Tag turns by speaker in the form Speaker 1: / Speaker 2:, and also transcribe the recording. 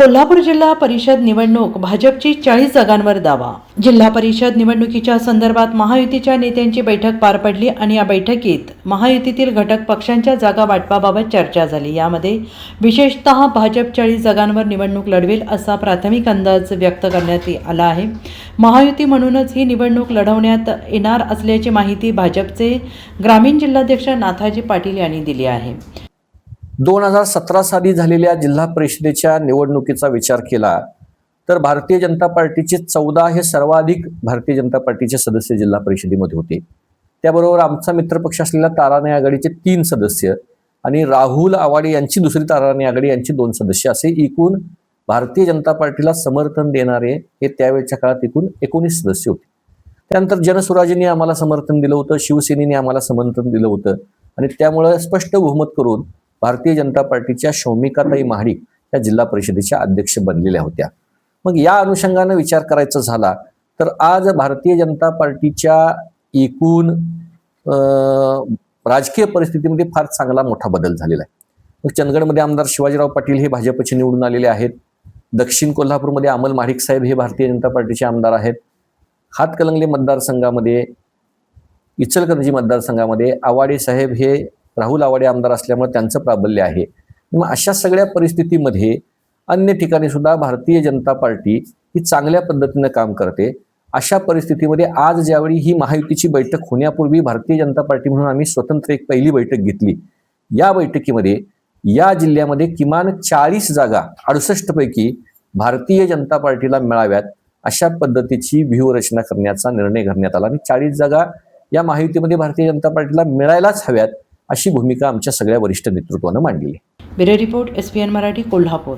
Speaker 1: कोल्हापूर जिल्हा परिषद निवडणूक भाजपची 40 जागांवर दावा। जिल्हा परिषद निवडणुकीच्या संदर्भात महायुतीच्या नेत्यांची बैठक पार पडली आणि या बैठकीत महायुतीतील घटक पक्षांच्या जागा वाटपाबाबत चर्चा झाली। यामध्ये विशेषतः भाजप 40 जागांवर निवडणूक लढवेल असा प्राथमिक अंदाज व्यक्त करण्यात आला आहे। महायुती म्हणूनच ही निवडणूक लढवण्यात येणार असल्याची माहिती भाजपचे ग्रामीण जिल्हाध्यक्ष नाथाजी पाटील यांनी दिली आहे।
Speaker 2: 2017 साली झालेल्या जिल्हा परिषदेच्या निवडणुकीचा विचार केला तर भारतीय जनता पार्टीचे 14 हे सर्वाधिक भारतीय जनता पार्टीचे सदस्य जिल्हा परिषदेमध्ये होते। त्याबरोबर आमचा मित्रपक्ष असलेल्या ताराने आघाडीचे 3 सदस्य आणि राहुल आवाडे यांची दुसरी ताराने आघाडी यांची 2 सदस्य असे एकूण भारतीय जनता पार्टीला समर्थन देणारे हे त्यावेळच्या काळात एकूण 19 सदस्य होते। त्यानंतर जनसुराजीने आम्हाला समर्थन दिलं होतं, शिवसेनेने आम्हाला समर्थन दिलं होतं आणि त्यामुळे स्पष्ट बहुमत करून भारतीय जनता पार्टीच्या शौमिकाताई महाडिक या जिल्हा परिषदेच्या अध्यक्ष बनलेल्या होत्या। मग या अनुषंगाने विचार करायचा झाला तर आज भारतीय जनता पार्टीच्या एकूण राजकीय परिस्थितीमध्ये फार चांगला मोठा बदल झालेला आहे। मग चंदगडमध्ये आमदार शिवाजीराव पाटील हे भाजपचे निवडून आलेले आहेत। दक्षिण कोल्हापूरमध्ये अमल महाडिक साहेब हे भारतीय जनता पार्टीचे आमदार आहेत। हातकणंगले मतदारसंघामध्ये, इचलकरंजी मतदारसंघामध्ये आवाडे साहेब हे राहुल आवाडे आमदार असल्यामुळे त्यांचं प्राबल्य आहे। मग अशा सगळ्या परिस्थितीमध्ये अन्य ठिकाणी सुद्धा भारतीय जनता पार्टी ही चांगल्या पद्धतीने काम करते। अशा परिस्थितीमध्ये आज ज्यावेळी ही महायुतीची बैठक होण्यापूर्वी भारतीय जनता पार्टी म्हणून आम्ही स्वतंत्र एक पहिली बैठक घेतली। या बैठकीमध्ये या जिल्ह्यामध्ये किमान 40 जागा 68 पैकी भारतीय जनता पार्टीला मिळाव्यात अशा पद्धतीची व्यूहरचना करण्याचा निर्णय घेण्यात आला आणि 40 जागा या महायुतीमध्ये भारतीय जनता पार्टीला मिळायलाच हव्यात अशी भूमिका आमच्या सगळ्या वरिष्ठ नेतृत्वाने मांडली आहे।
Speaker 1: Bureau report SPN Marathi, Kolhapur.